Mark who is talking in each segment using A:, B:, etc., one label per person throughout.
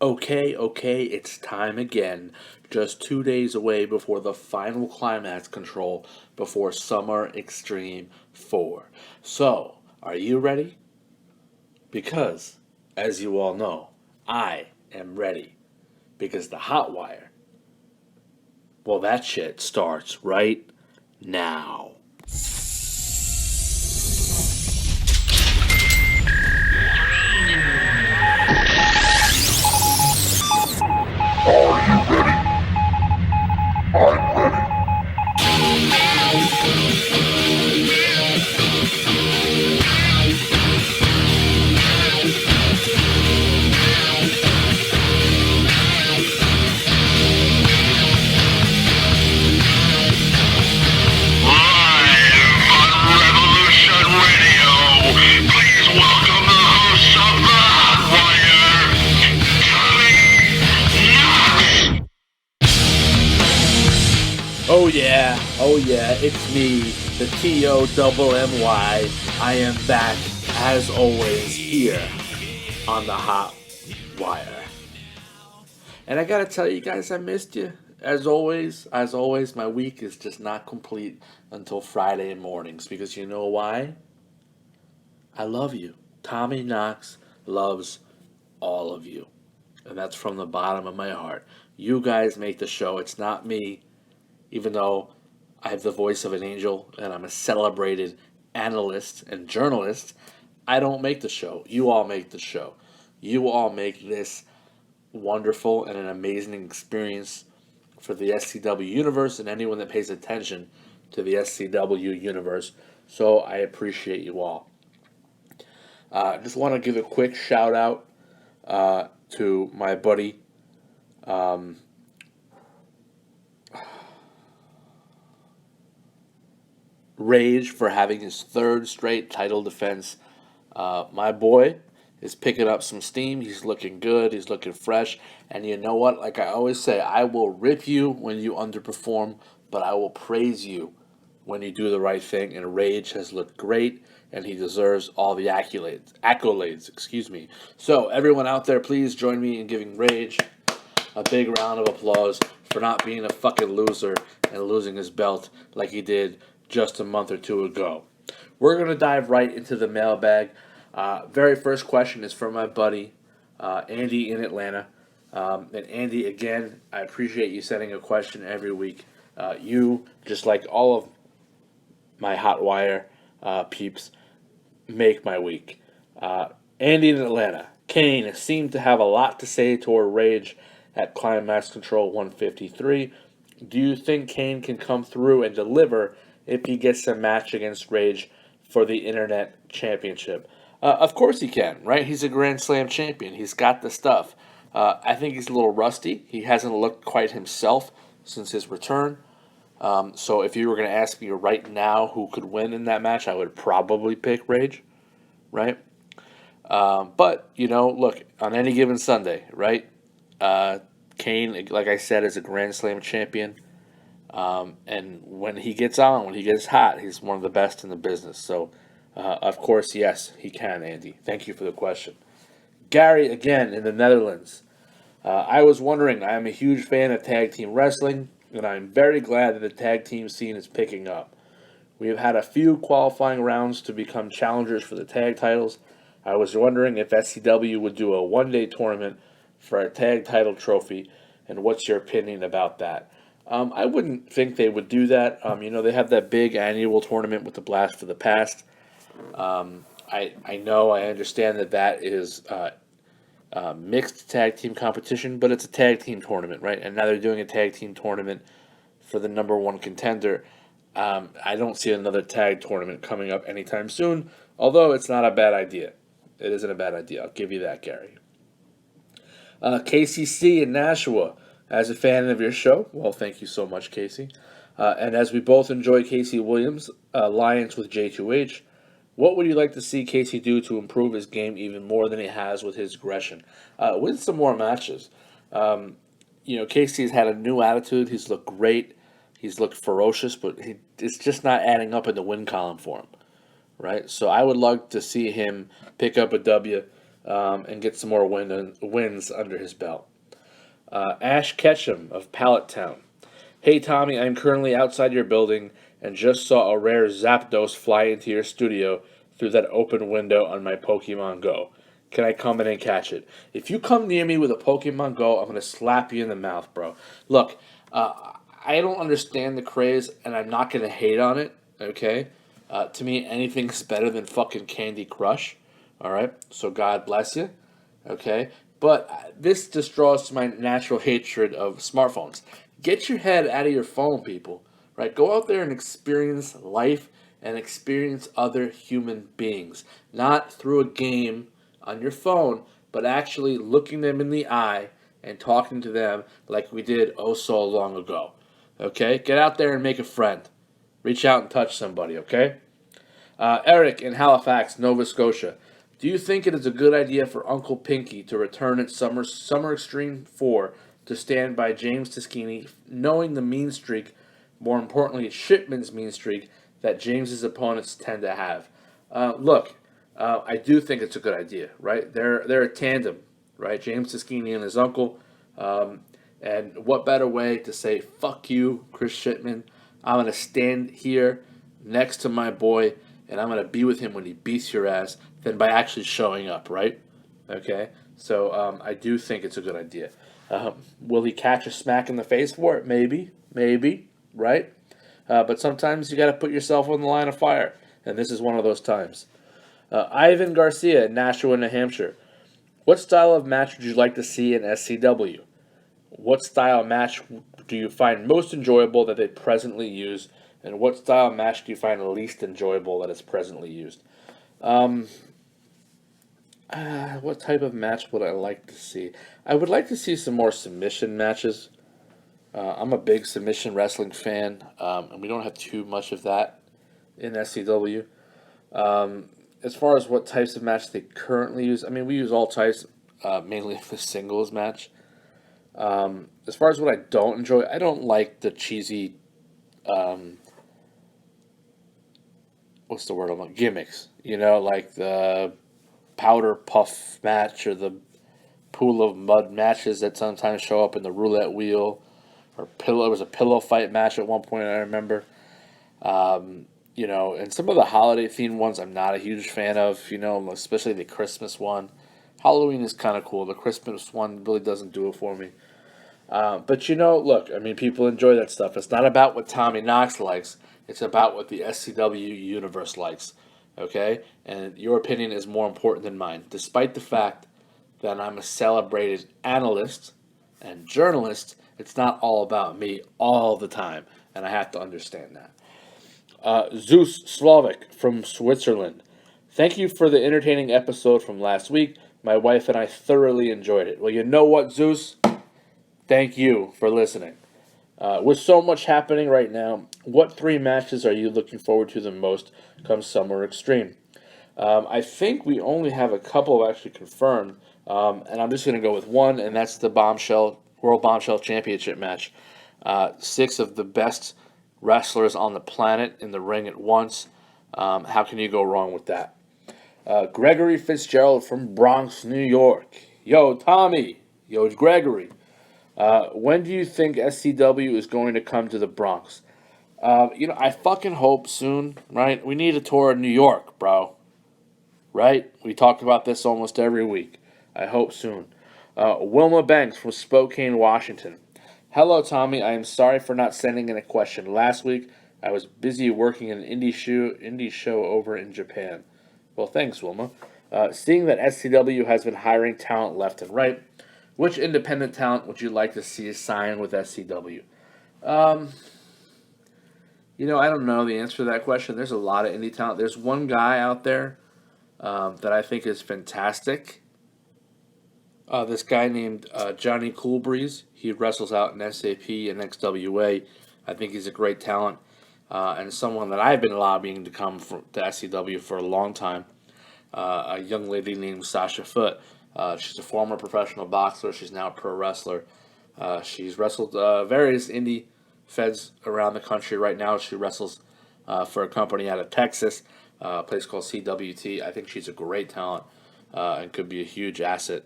A: Okay, it's time again. Just 2 days away before the final climax control before Summer Extreme 4. So, are you ready? Because, as you all know, I am ready. Because the Hotwire, well, that shit starts right now.
B: Revolution Radio. Please welcome the hosts of the Hotwire, Tommy Knox.
A: Oh yeah, it's me, the TOMMY. I am back, as always, here on the Hot Wire. And I gotta tell you guys, I missed you. As always, my week is just not complete until Friday mornings because you know why? I love you. Tommy Knox loves all of you. And that's from the bottom of my heart. You guys make the show. It's not me, even though I have the voice of an angel and I'm a celebrated analyst and journalist. I don't make the show. You all make the show. You all make this wonderful and an amazing experience for the SCW universe and anyone that pays attention to the SCW universe. So I appreciate you all. Just want to give a quick shout out to my buddy Rage for having his third straight title defense. My boy is picking up some steam. He's looking good. He's looking fresh. And you know what? Like I always say, I will rip you when you underperform, but I will praise you when you do the right thing. And Rage has looked great, and he deserves all the accolades. Excuse me. So everyone out there, please join me in giving Rage a big round of applause for not being a fucking loser and losing his belt like he did just a month or two ago. We're going to dive right into the mailbag. Very first question is from my buddy, Andy in Atlanta. And Andy, again, I appreciate you sending a question every week. You, just like all of my Hotwire peeps, make my week. Andy in Atlanta. Kane seemed to have a lot to say toward Rage at Climax Control 153. Do you think Kane can come through and deliver if he gets a match against Rage for the Internet Championship? Of course he can, right? He's a Grand Slam champion. He's got the stuff. I think he's a little rusty. He hasn't looked quite himself since his return. So if you were going to ask me right now who could win in that match, I would probably pick Rage, right? But, look, on any given Sunday, right? Kane, like I said, is a Grand Slam champion. And when he gets hot, he's one of the best in the business. So, of course, yes, he can, Andy. Thank you for the question. Gary, again, in the Netherlands. I was wondering, I am a huge fan of tag team wrestling, and I'm very glad that the tag team scene is picking up. We have had a few qualifying rounds to become challengers for the tag titles. I was wondering if SCW would do a one-day tournament for a tag title trophy, and what's your opinion about that? I wouldn't think they would do that. They have that big annual tournament with the Blast for the Past. I understand that is mixed tag team competition, but it's a tag team tournament, right? And now they're doing a tag team tournament for the number one contender. I don't see another tag tournament coming up anytime soon, although it's not a bad idea. It isn't a bad idea. I'll give you that, Gary. KCC in Nashua. As a fan of your show, well, thank you so much, Casey. And as we both enjoy Casey Williams' alliance with J2H, what would you like to see Casey do to improve his game even more than he has with his aggression? Win some more matches. Casey's had a new attitude. He's looked great. He's looked ferocious, but it's just not adding up in the win column for him, right? So I would like to see him pick up a W and get some more wins under his belt. Ash Ketchum of Pallet Town. Hey Tommy, I'm currently outside your building and just saw a rare Zapdos fly into your studio through that open window on my Pokemon Go. Can I come in and catch it? If you come near me with a Pokemon Go, I'm gonna slap you in the mouth, bro. Look, I don't understand the craze, and I'm not gonna hate on it. Okay, to me, anything's better than fucking Candy Crush. All right, so God bless you. Okay, but this just draws to my natural hatred of smartphones. Get your head out of your phone, people. Right, go out there and experience life and experience other human beings, not through a game on your phone, but actually looking them in the eye and talking to them like we did oh so long ago. Okay, get out there and make a friend. Reach out and touch somebody. Okay. Eric in Halifax, Nova Scotia. Do you think it is a good idea for Uncle Pinky to return at Summer Extreme 4 to stand by James Tischini, knowing the mean streak, more importantly, Shipman's mean streak, that James's opponents tend to have? Look, I do think it's a good idea, right? They're a tandem, right? James Tischini and his uncle. And what better way to say, fuck you, Chris Shipman? I'm going to stand here next to my boy, and I'm going to be with him when he beats your ass, than by actually showing up, right? Okay? So I do think it's a good idea. Will he catch a smack in the face for it? Maybe. Maybe. Right? But sometimes you got to put yourself on the line of fire. And this is one of those times. Ivan Garcia in Nashua, New Hampshire. What style of match would you like to see in SCW? What style match do you find most enjoyable that they presently use? And what style match do you find least enjoyable that is presently used? What type of match would I like to see? I would like to see some more submission matches. I'm a big submission wrestling fan, and we don't have too much of that in SCW. As far as what types of match they currently use, I mean, we use all types, mainly the singles match. As far as what I don't enjoy, I don't like the cheesy, what's the word I'm like, gimmicks. You know, like the powder puff match or the pool of mud matches that sometimes show up in the roulette wheel, or pillow. It was a pillow fight match at one point, I remember. You know, and some of the holiday themed ones I'm not a huge fan of. You know, especially the Christmas one. Halloween is kind of cool. The Christmas one really doesn't do it for me. But you know, look, I mean, people enjoy that stuff. It's not about what Tommy Knox likes. It's about what the SCW universe likes. Okay? And your opinion is more important than mine, despite the fact that I'm a celebrated analyst and journalist. It's not all about me all the time, and I have to understand that. Zeus Slavic from Switzerland. Thank you for the entertaining episode from last week. My wife and I thoroughly enjoyed it. Well, you know what, Zeus? Thank you for listening. With so much happening right now, what three matches are you looking forward to the most come Summer Extreme? I think we only have a couple actually confirmed, and I'm just going to go with one, and that's the World Bombshell Championship match. 6 of the best wrestlers on the planet in the ring at once. How can you go wrong with that? Gregory Fitzgerald from Bronx, New York. Yo, Tommy. Yo, Gregory. When do you think SCW is going to come to the Bronx? You know, I fucking hope soon, right? We need a tour of New York, bro. Right? We talk about this almost every week. I hope soon. Wilma Banks from Spokane, Washington. Hello, Tommy. I am sorry for not sending in a question last week. I was busy working an indie show over in Japan. Well, thanks, Wilma. Seeing that SCW has been hiring talent left and right, which independent talent would you like to see sign with SCW? You know, I don't know the answer to that question. There's a lot of indie talent. There's one guy out there that I think is fantastic. This guy named Johnny Coolbreeze. He wrestles out in SAP and XWA. I think he's a great talent and someone that I've been lobbying to come to SCW for a long time. A young lady named Sasha Foote. She's a former professional boxer. She's now a pro wrestler. She's wrestled various indie feds around the country. Right now, she wrestles for a company out of Texas, a place called CWT. I think she's a great talent. and could be a huge asset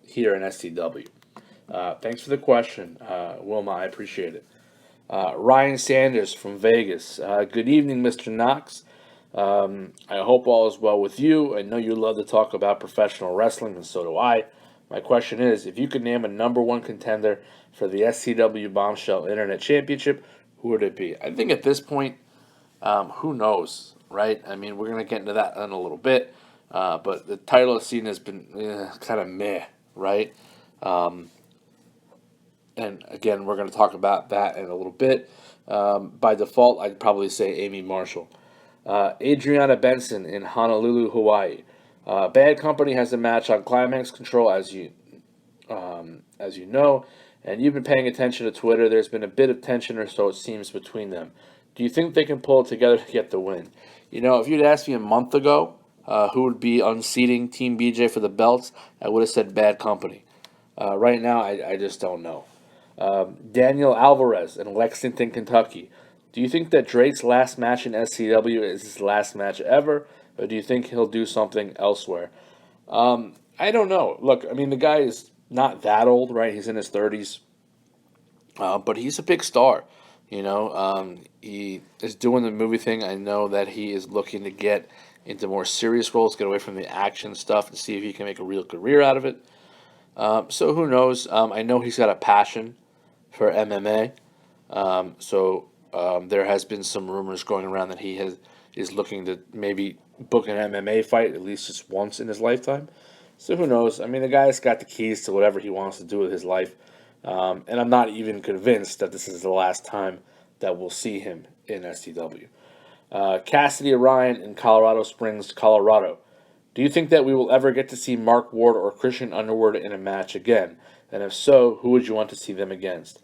A: here in STW. Thanks for the question, Wilma. I appreciate it. Ryan Sanders from Vegas. Good evening, Mr. Knox. I hope all is well with you. I know you love to talk about professional wrestling, and so do I. My question is, if you could name a number one contender for the SCW Bombshell Internet Championship, who would it be? I think at this point, who knows, right? I mean, we're going to get into that in a little bit, but the title scene has been kind of meh, right? And again, we're going to talk about that in a little bit. By default, I'd probably say Amy Marshall. Adriana Benson in Honolulu, Hawaii. Bad Company has a match on Climax Control, as you know, and you've been paying attention to Twitter. There's been a bit of tension, or so it seems, between them. Do you think they can pull it together to get the win? You know, if you'd asked me a month ago who would be unseating Team BJ for the belts, I would have said Bad Company. Right now, I just don't know. Daniel Alvarez in Lexington, Kentucky. Do you think that Drake's last match in SCW is his last match ever, or do you think he'll do something elsewhere? I don't know. Look, I mean, the guy is not that old, right? He's in his 30s, but he's a big star. You know, he is doing the movie thing. I know that he is looking to get into more serious roles, get away from the action stuff, and see if he can make a real career out of it. So who knows? I know he's got a passion for MMA. There has been some rumors going around that is looking to maybe book an MMA fight at least just once in his lifetime. So who knows? I mean, the guy's got the keys to whatever he wants to do with his life. And I'm not even convinced that this is the last time that we'll see him in STW. Cassidy Orion in Colorado Springs, Colorado. Do you think that we will ever get to see Mark Ward or Christian Underwood in a match again? And if so, who would you want to see them against?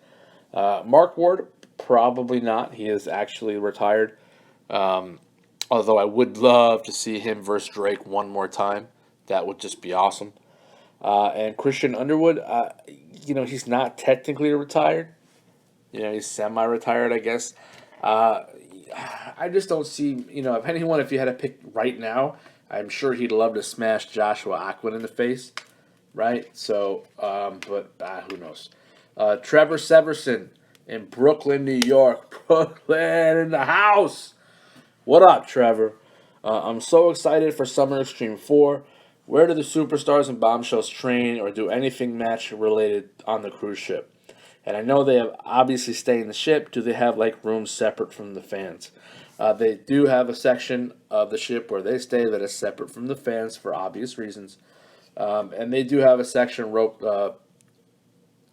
A: Mark Ward, probably not. He is actually retired. Although I would love to see him versus Drake one more time. That would just be awesome. And Christian Underwood, he's not technically retired. He's semi-retired, I guess. I just don't see, if you had to pick right now, I'm sure he'd love to smash Joshua Aquin in the face, right? So, who knows? Trevor Severson in Brooklyn, New York. Brooklyn in the house. What up, Trevor? I'm so excited for Summer Extreme 4. Where do the superstars and bombshells train or do anything match related on the cruise ship? And I know they have obviously stay in the ship. Do they have rooms separate from the fans? They do have a section of the ship where they stay that is separate from the fans for obvious reasons. And they do have a section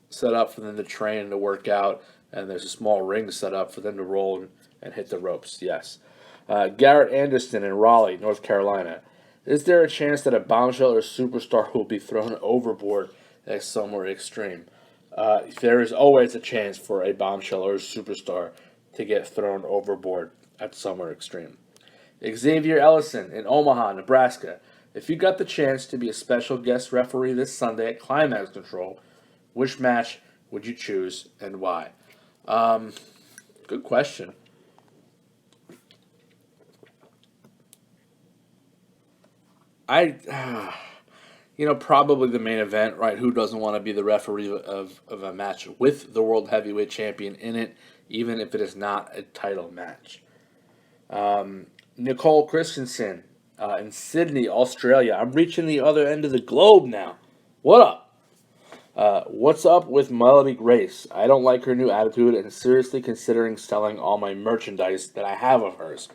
A: set up for them to train and to work out. And there's a small ring set up for them to roll and hit the ropes, yes. Garrett Anderson in Raleigh, North Carolina. Is there a chance that a bombshell or superstar will be thrown overboard at Summer Extreme? There is always a chance for a bombshell or a superstar to get thrown overboard at Summer Extreme. Xavier Ellison in Omaha, Nebraska. If you got the chance to be a special guest referee this Sunday at Climax Control, which match would you choose and why? Good question. Probably the main event, right? Who doesn't want to be the referee of a match with the World Heavyweight Champion in it, even if it is not a title match? Nicole Christensen in Sydney, Australia. I'm reaching the other end of the globe now. What up? What's up with Melody Grace? I don't like her new attitude and seriously considering selling all my merchandise that I have of hers.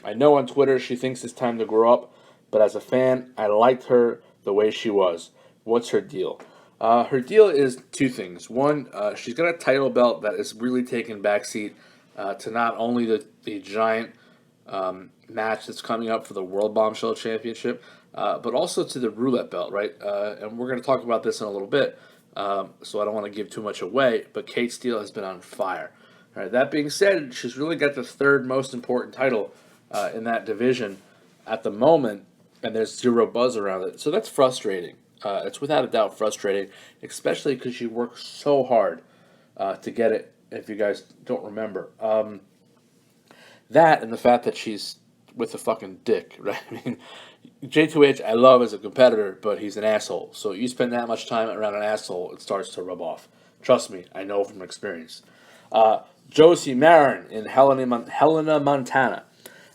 A: I know on Twitter she thinks it's time to grow up, but as a fan, I liked her the way she was. What's her deal? Her deal is two things. One, she's got a title belt that is really taking backseat to not only the giant match that's coming up for the World Bombshell Championship, but also to the roulette belt, right? And we're going to talk about this in a little bit, so I don't want to give too much away, but Kate Steele has been on fire. All right, that being said, she's really got the third most important title in that division at the moment, and there's zero buzz around it. So that's frustrating. It's without a doubt frustrating, especially because she worked so hard to get it, if you guys don't remember. That and the fact that she's with a fucking dick, right? I mean, J2H, I love as a competitor, but he's an asshole. So you spend that much time around an asshole, it starts to rub off. Trust me, I know from experience. Josie Marin in Helena, Montana.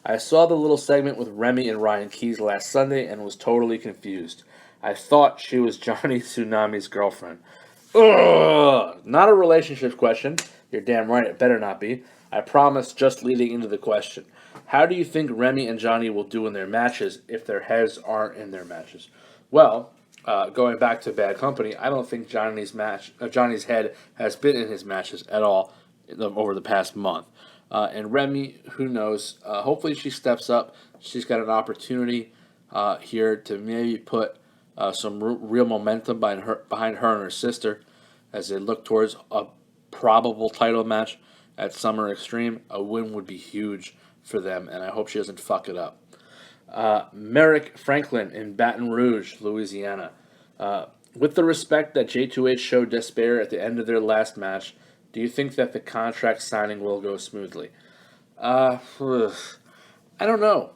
A: I saw the little segment with Remy and Ryan Keys last Sunday and was totally confused. I thought she was Johnny Tsunami's girlfriend. Ugh! Not a relationship question. You're damn right, it better not be. I promise, just leading into the question. How do you think Remy and Johnny will do in their matches if their heads aren't in their matches? Well, going back to Bad Company, I don't think Johnny's head has been in his matches at all over the past month. And Remy, who knows? Hopefully, she steps up. She's got an opportunity here to maybe put some real momentum behind her and her sister as they look towards a probable title match at Summer Extreme. A win would be huge for them, and I hope she doesn't fuck it up. Merrick Franklin in Baton Rouge, Louisiana. With the respect that J2H showed Despair at the end of their last match, do you think that the contract signing will go smoothly? I don't know.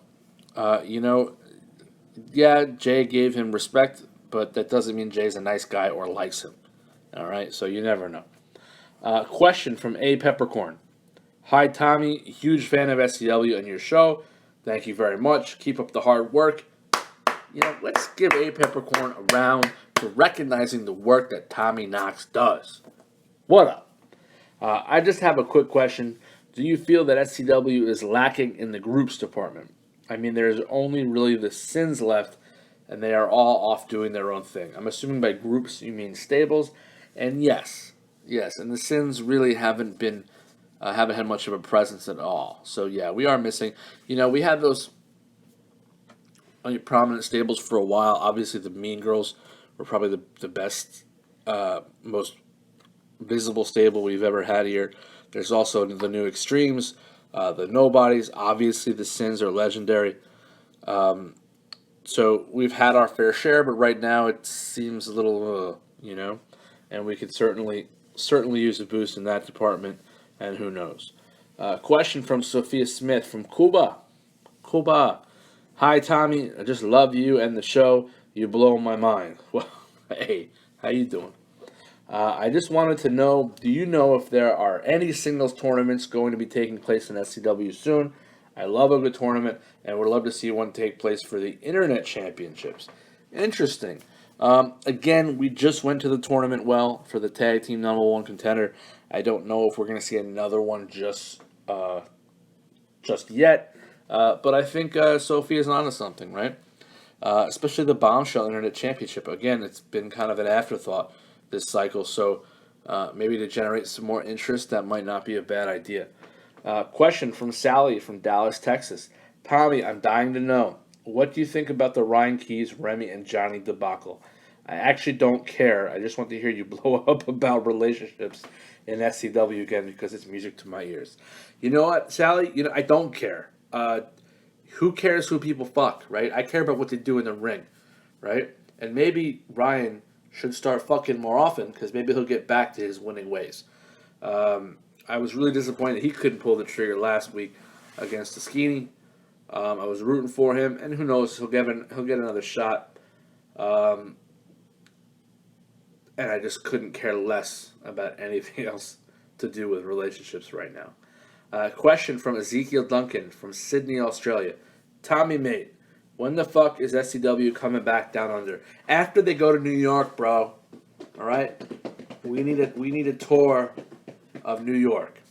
A: Yeah, Jay gave him respect, but that doesn't mean Jay's a nice guy or likes him. All right, so you never know. Question from A. Peppercorn. Hi, Tommy. Huge fan of SCW and your show. Thank you very much. Keep up the hard work. Let's give A. Peppercorn a round for recognizing the work that Tommy Knox does. What up? I just have a quick question. Do you feel that SCW is lacking in the groups department? I mean, there's only really the Sins left, and they are all off doing their own thing. I'm assuming by groups you mean stables, and yes, and the Sins really haven't had much of a presence at all. So yeah, we are missing. We had those prominent stables for a while. Obviously, the Mean Girls were probably the best, most visible stable we've ever had here. There's also the New Extremes, the Nobodies. Obviously, the Sins are legendary. So we've had our fair share, but right now it seems a little, and we could certainly use a boost in that department, and who knows. Question from Sophia Smith from Cuba. Hi, Tommy. I just love you and the show. You blow my mind. Well, hey, how you doing? I just wanted to know, do you know if there are any singles tournaments going to be taking place in SCW soon? I love a good tournament and would love to see one take place for the Internet Championships. Interesting. Again, we just went to the tournament for the tag team #1 contender. I don't know if we're going to see another one just yet, but I think Sophia's onto something, right? Especially the Bombshell Internet Championship. Again, it's been kind of an afterthought this cycle, so maybe to generate some more interest, that might not be a bad idea. Question from Sally from Dallas, Texas. Tommy, I'm dying to know, what do you think about the Ryan Keys, Remy, and Johnny debacle? I actually don't care. I just want to hear you blow up about relationships in SCW again because it's music to my ears. You know what, Sally? I don't care. Who cares who people fuck, right? I care about what they do in the ring, right? And maybe Ryan should start fucking more often because maybe he'll get back to his winning ways. I was really disappointed he couldn't pull the trigger last week against Taskini. I was rooting for him, and who knows, he'll get another shot. And I just couldn't care less about anything else to do with relationships right now. Question from Ezekiel Duncan from Sydney, Australia. Tommy, mate, when the fuck is SCW coming back down under? After they go to New York, bro. All right? We need a tour of New York.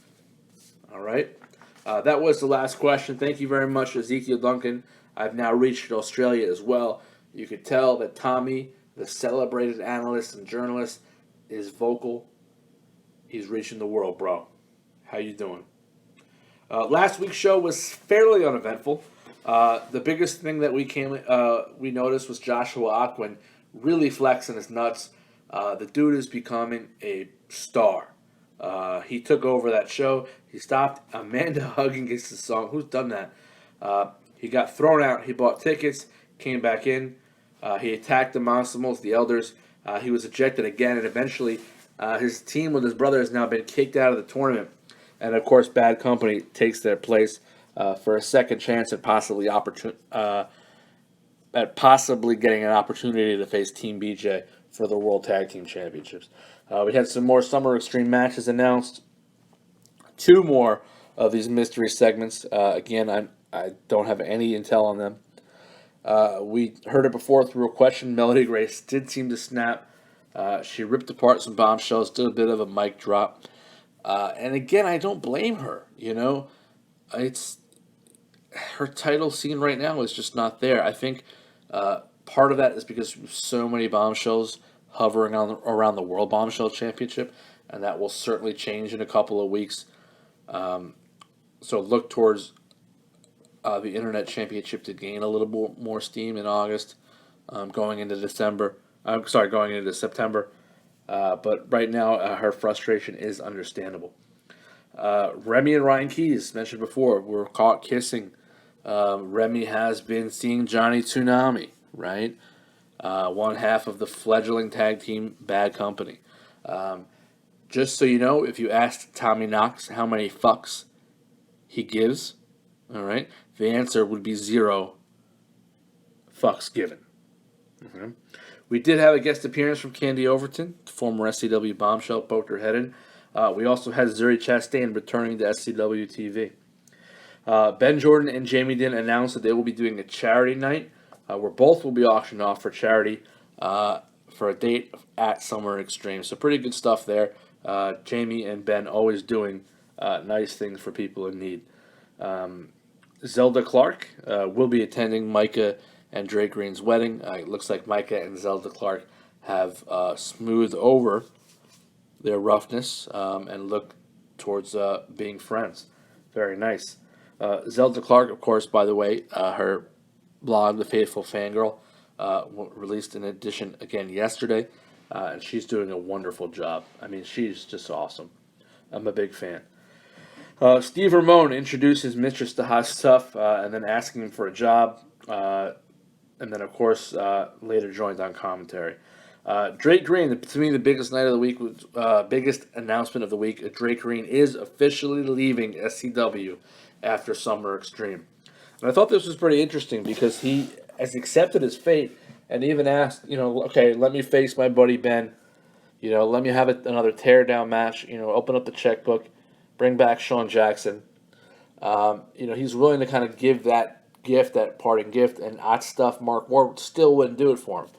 A: All right? That was the last question. Thank you very much, Ezekiel Duncan. I've now reached Australia as well. You could tell that Tommy, the celebrated analyst and journalist, is vocal. He's reaching the world, bro. How you doing? Last week's show was fairly uneventful. The biggest thing that we noticed was Joshua Aquin really flexing his nuts. The dude is becoming a star. He took over that show. He stopped Amanda Huggins' song. Who's done that? He got thrown out. He bought tickets, came back in. He attacked the Monsters, the Elders. He was ejected again, and eventually his team with his brother has now been kicked out of the tournament. And, of course, Bad Company takes their place for a second chance at possibly at possibly getting an opportunity to face Team BJ for the World Tag Team Championships. We had some more Summer Extreme matches announced. Two more of these mystery segments. Again, I don't have any intel on them. We heard it before through a question. Melody Grace did seem to snap. She ripped apart some bombshells, did a bit of a mic drop. And again, I don't blame her. It's her title scene right now is just not there. I think part of that is because so many bombshells hovering around the World Bombshell Championship, and that will certainly change in a couple of weeks. So look towards the Internet Championship to gain a little more steam in August, going into December. I'm sorry, going into September. But right now, her frustration is understandable. Remy and Ryan Keys, mentioned before, were caught kissing. Remy has been seeing Johnny Tsunami, right? One half of the fledgling tag team Bad Company. Just so you know, if you asked Tommy Knox how many fucks he gives, all right, the answer would be 0 fucks given. Mm-hmm. We did have a guest appearance from Candy Overton, former SCW bombshell, poked her head in. We also had Zuri Chastain returning to SCW TV. Ben Jordan and Jamie Din announced that they will be doing a charity night where both will be auctioned off for charity for a date at Summer Extreme. So pretty good stuff there. Jamie and Ben always doing nice things for people in need. Zelda Clark will be attending Micah and Drake Green's wedding. It looks like Micah and Zelda Clark have smoothed over their roughness and look towards being friends. Very nice. Zelda Clark, of course, by the way, her blog, The Faithful Fangirl, released an edition again yesterday, and she's doing a wonderful job. I mean, she's just awesome. I'm a big fan. Steve Ramone introduced his mistress to Hot Stuff and then asking him for a job. And then, of course, later joined on commentary. Drake Green, to me, the biggest night of the week, biggest announcement of the week. Drake Green is officially leaving SCW after Summer Extreme. And I thought this was pretty interesting because he has accepted his fate and even asked, okay, let me face my buddy Ben. Let me have another tear-down match. Open up the checkbook, bring back Sean Jackson. He's willing to kind of give that gift, that parting gift, and Hot Stuff Mark Ward still wouldn't do it for him.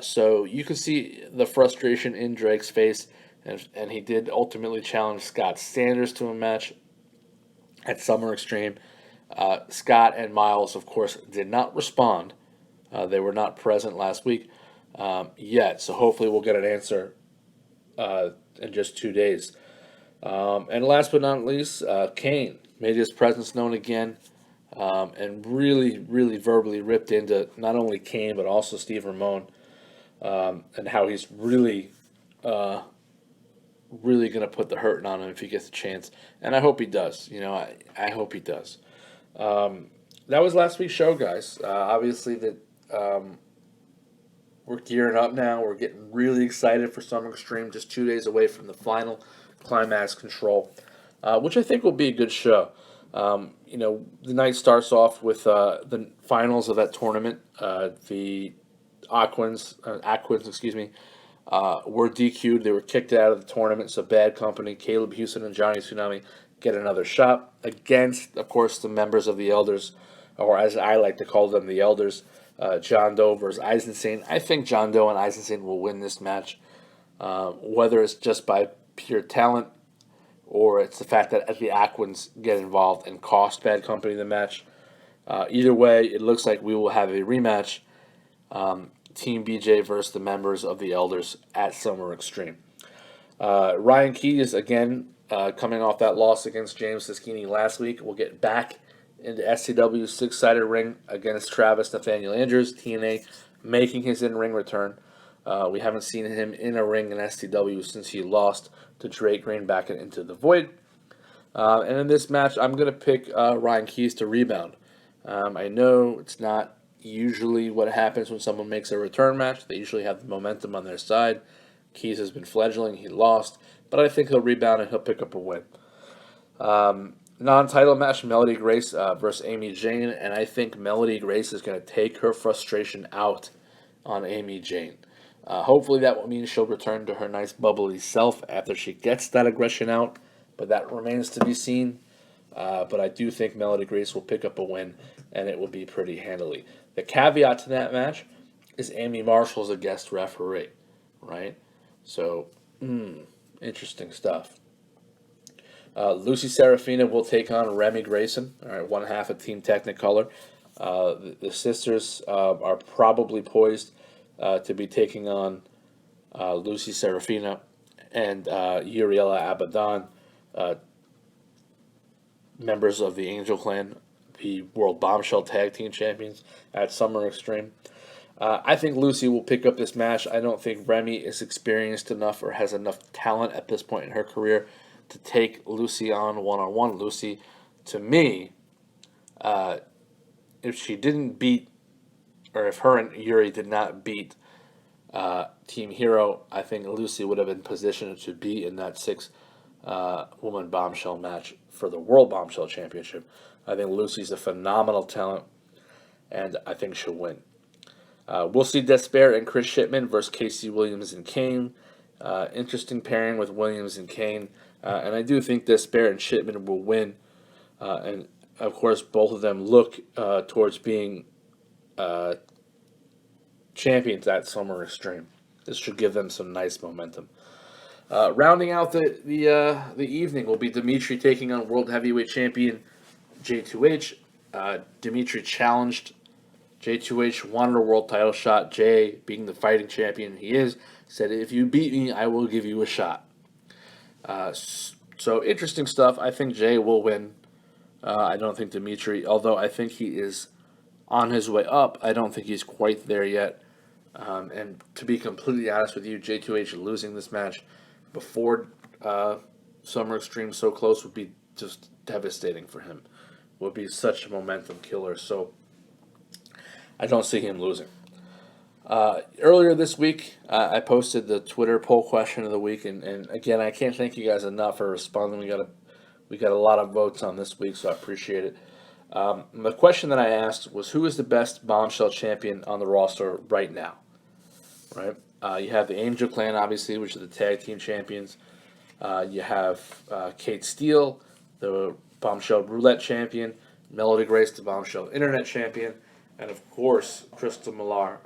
A: So you can see the frustration in Drake's face, and he did ultimately challenge Scott Sanders to a match at Summer Extreme. Scott and Miles, of course, did not respond. They were not present last week yet, so hopefully we'll get an answer in just 2 days. And last but not least, Kane made his presence known again and really, really verbally ripped into not only Kane but also Steve Ramone and how he's really going to put the hurting on him if he gets a chance. And I hope he does. I hope he does. That was last week's show, guys. Obviously, we're gearing up now. We're getting really excited for Summer Extreme, just 2 days away from the final Climax Control, which I think will be a good show. The night starts off with the finals of that tournament. The Aquins, were DQ'd. They were kicked out of the tournament. So Bad Company, Caleb Houston, and Johnny Tsunami get another shot against, of course, the members of the Elders, or as I like to call them, the Elders. John Doe versus Eisenstein. I think John Doe and Eisenstein will win this match, whether it's just by pure talent or it's the fact that the Aquins get involved and cost Bad Company the match. Either way, it looks like we will have a rematch. Team BJ versus the members of the Elders at Summer Extreme. Ryan Keys, again, coming off that loss against James Siskini last week, will get back into SCW's six-sided ring against Travis Nathaniel Andrews. TNA making his in-ring return. We haven't seen him in a ring in SCW since he lost to Drake Green back Into the Void. And in this match, I'm going to pick Ryan Keys to rebound. I know it's not usually what happens when someone makes a return match. They usually have the momentum on their side. Keys has been fledgling. He lost. But I think he'll rebound and he'll pick up a win. Non-title match, Melody Grace versus Amy Jane, and I think Melody Grace is going to take her frustration out on Amy Jane. Hopefully that will mean she'll return to her nice bubbly self after she gets that aggression out, but that remains to be seen. But I do think Melody Grace will pick up a win, and it will be pretty handily. The caveat to that match is Amy Marshall's a guest referee, right? So, interesting stuff. Lucy Serafina will take on Remy Grayson, all right, one half of Team Technicolor. The sisters are probably poised to be taking on Lucy Serafina and Uriela Abadan, members of the Angel Clan, the World Bombshell Tag Team Champions at Summer Extreme. I think Lucy will pick up this match. I don't think Remy is experienced enough or has enough talent at this point in her career to take Lucy on one-on-one. Lucy, to me, if she didn't beat, or if her and Yuri did not beat Team Hero, I think Lucy would have been positioned to be in that six-woman bombshell match for the World Bombshell Championship. I think Lucy's a phenomenal talent, and I think she'll win. We'll see Despair and Chris Shipman versus Casey Williams and Kane. Interesting pairing with Williams and Kane. And I do think Despair and Shipman will win. And, of course, both of them look towards being champions at Summer Extreme. This should give them some nice momentum. Rounding out the evening will be Dimitri taking on World Heavyweight Champion J2H. Dimitri challenged J2H, wanted a world title shot. Jay, being the fighting champion he is, said, "If you beat me, I will give you a shot." So interesting stuff. I think Jay will win. I don't think Dimitri, although I think he is on his way up, I don't think he's quite there yet. And to be completely honest with you, J2H losing this match before Summer Extreme so close would be just devastating for him. Would be such a momentum killer. So I don't see him losing. Earlier this week, I posted the Twitter poll question of the week, and again, I can't thank you guys enough for responding. We got a lot of votes on this week, so I appreciate it. The question that I asked was, who is the best bombshell champion on the roster right now? Right? You have the Angel Clan, obviously, which are the tag team champions. You have Kate Steele, the bombshell roulette champion. Melody Grace, the bombshell internet champion. And of course, Crystal Miller,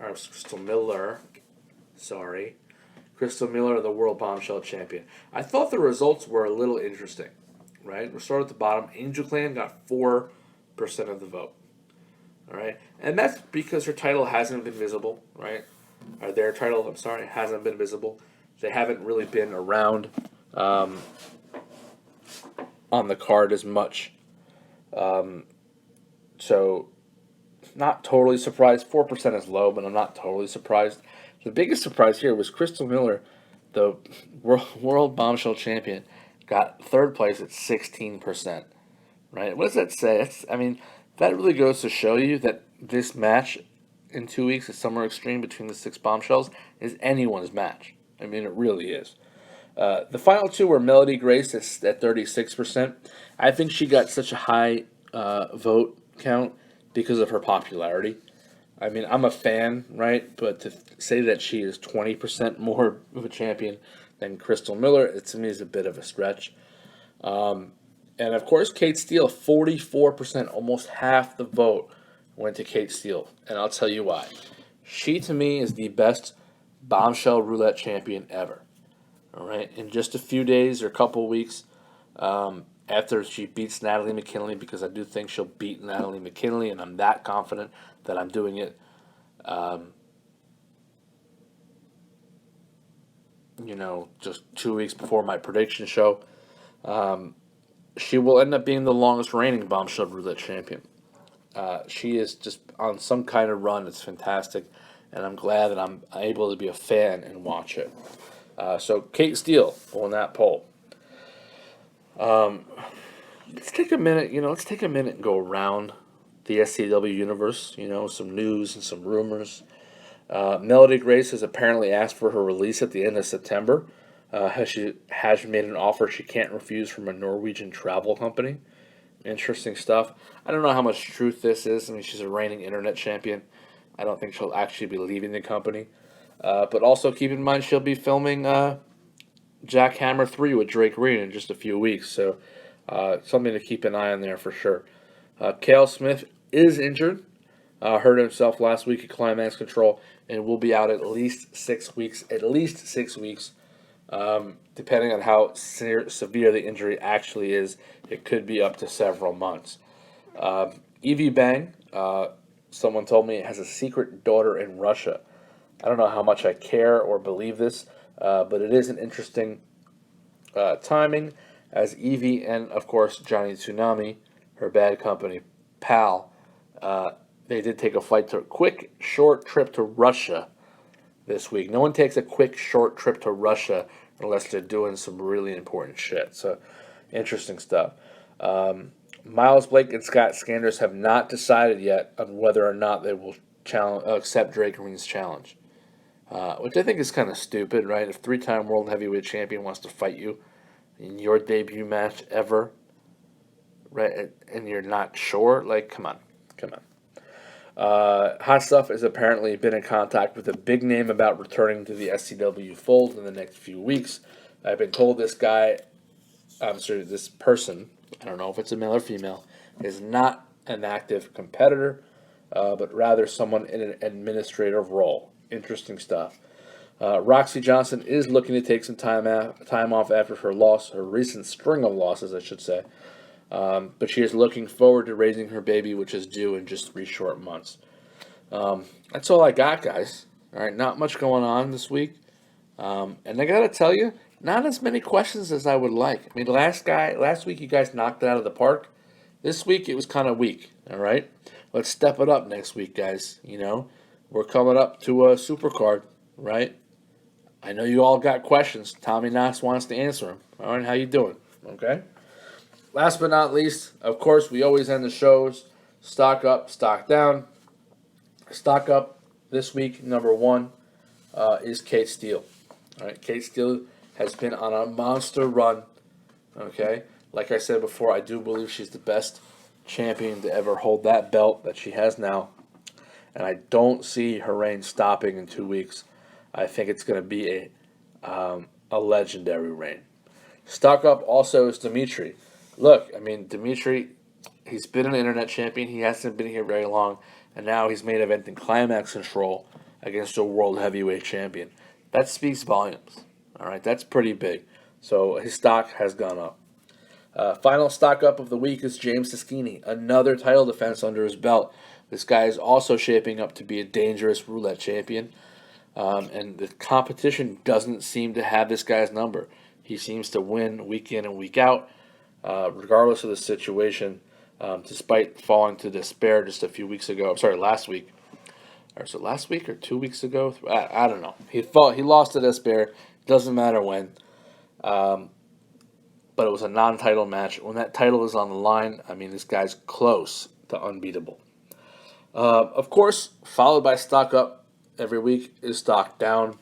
A: the World Bombshell Champion. I thought the results were a little interesting, right? We'll start at the bottom. Angel Clan got 4% of the vote, all right? And that's because her title hasn't been visible, right? Or their title, hasn't been visible. They haven't really been around on the card as much. So not totally surprised. 4% is low, but I'm not totally surprised. The biggest surprise here was Crystal Miller, the World Bombshell Champion, got third place at 16%. Right? What does that say? That really goes to show you that this match in 2 weeks at Summer Extreme between the six bombshells is anyone's match. It really is. The final two were Melody Grace at 36%. I think she got such a high vote count because of her popularity. I'm a fan, right? But to say that she is 20% more of a champion than Crystal Miller, it to me is a bit of a stretch. And of course, Kate Steele, 44%, almost half the vote went to Kate Steele. And I'll tell you why. She, to me, is the best bombshell roulette champion ever. All right? In just a few days or a couple weeks, after she beats Natalie McKinley, because I do think she'll beat Natalie McKinley, and I'm that confident that I'm doing it. Just 2 weeks before my prediction show, she will end up being the longest reigning bombshell roulette champion. She is just on some kind of run. It's fantastic, and I'm glad that I'm able to be a fan and watch it. So Kate Steele on that poll. Let's take a minute. And go around the SCW universe. Some news and some rumors. Melody Grace has apparently asked for her release at the end of September. She has made an offer she can't refuse from a Norwegian travel company. Interesting stuff. I don't know how much truth this is. I mean, she's a reigning internet champion. I don't think she'll actually be leaving the company. But also keep in mind she'll be filming Jack Hammer 3 with Drake Green in just a few weeks. So something to keep an eye on there for sure. Kale Smith is injured. Hurt himself last week at Climax Control and will be out at least 6 weeks. At least 6 weeks. Depending on how severe the injury actually is, it could be up to several months. Evie Bang, someone told me, has a secret daughter in Russia. I don't know how much I care or believe this, but it is an interesting timing as Evie and, of course, Johnny Tsunami, her bad company pal, they did take a quick, short trip to Russia this week. No one takes a quick, short trip to Russia unless they're doing some really important shit. So, interesting stuff. Miles Blake and Scott Skanders have not decided yet on whether or not they will accept Drake Green's challenge, which I think is kind of stupid, right? If three-time world heavyweight champion wants to fight you in your debut match ever, right, and you're not sure, like, come on. Hot Stuff has apparently been in contact with a big name about returning to the SCW fold in the next few weeks. I've been told this person, I don't know if it's a male or female, is not an active competitor, but rather someone in an administrative role. Interesting stuff. Roxy Johnson is looking to take some time off after her recent string of losses, I should say. But she is looking forward to raising her baby, which is due in just 3 short months. That's all I got, guys. All right, not much going on this week. And I got to tell you, not as many questions as I would like. I mean, last week you guys knocked it out of the park. This week it was kind of weak, all right? Let's step it up next week, guys. You know, we're coming up to a Supercard, right? I know you all got questions. Tommy Knox wants to answer them. All right, how you doing? Okay? Last but not least, of course, we always end the shows. Stock up, stock down. Stock up this week, number 1, is Kate Steele. All right, Kate Steele has been on a monster run. Okay, like I said before, I do believe she's the best champion to ever hold that belt that she has now, and I don't see her reign stopping in 2 weeks. I think it's going to be a legendary reign. Stock up also is Dimitri. Look, I mean, Dimitri, he's been an internet champion. He hasn't been here very long, and now he's main eventing Climax Control against a world heavyweight champion. That speaks volumes. All right, that's pretty big. So his stock has gone up. Final stock up of the week is James Tischini, another title defense under his belt. This guy is also shaping up to be a dangerous roulette champion, and the competition doesn't seem to have this guy's number. He seems to win week in and week out, regardless of the situation, despite falling to despair just a few weeks ago. I'm sorry, last week. Or is it last week or 2 weeks ago? I don't know. He lost to despair. Doesn't matter when. But it was a non-title match. When that title is on the line, I mean, this guy's close to unbeatable. Of course, followed by stock up every week is stock down.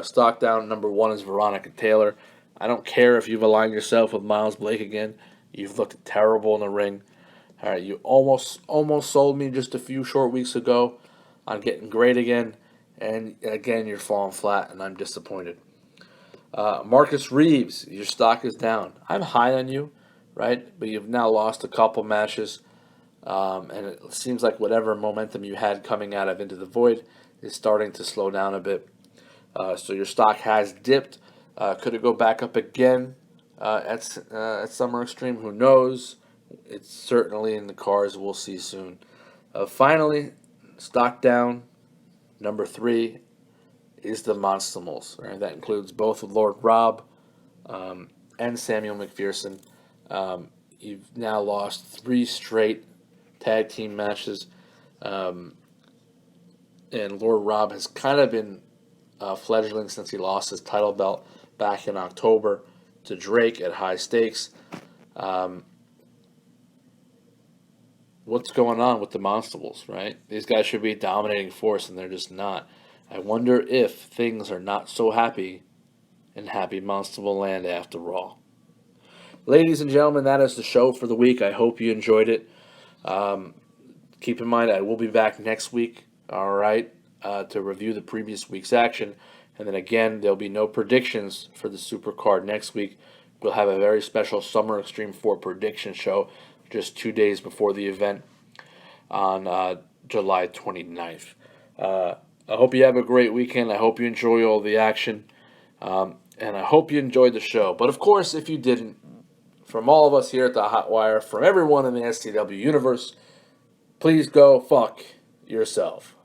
A: Stock down number 1 is Veronica Taylor. I don't care if you've aligned yourself with Miles Blake again. You've looked terrible in the ring. All right, you almost sold me just a few short weeks ago on getting great again, and again you're falling flat, and I'm disappointed. Marcus Reeves, your stock is down. I'm high on you, right? But you've now lost a couple matches, and it seems like whatever momentum you had coming out of Into the Void is starting to slow down a bit. So your stock has dipped. Could it go back up again at Summer Extreme? Who knows? It's certainly in the cards. We'll see soon. Finally, stock down, number 3, is the Monsters. Right? That includes both Lord Rob and Samuel McPherson. You've now lost 3 straight tag team matches. And Lord Rob has kind of been fledgling since he lost his title belt back in October to Drake at High Stakes. What's going on with the Monsters, right? These guys should be a dominating force, and they're just not. I wonder if things are not so happy in Happy Monstable Land after all. ladies and gentlemen, that is the show for the week. I hope you enjoyed it. Keep in mind, I will be back next week, all right, to review the previous week's action. And then again, there'll be no predictions for the Supercard next week. We'll have a very special Summer Extreme 4 prediction show just 2 days before the event on July 29th. I hope you have a great weekend. I hope you enjoy all the action. And I hope you enjoyed the show. But of course, if you didn't, from all of us here at the Hotwire, from everyone in the STW universe, please go fuck yourself.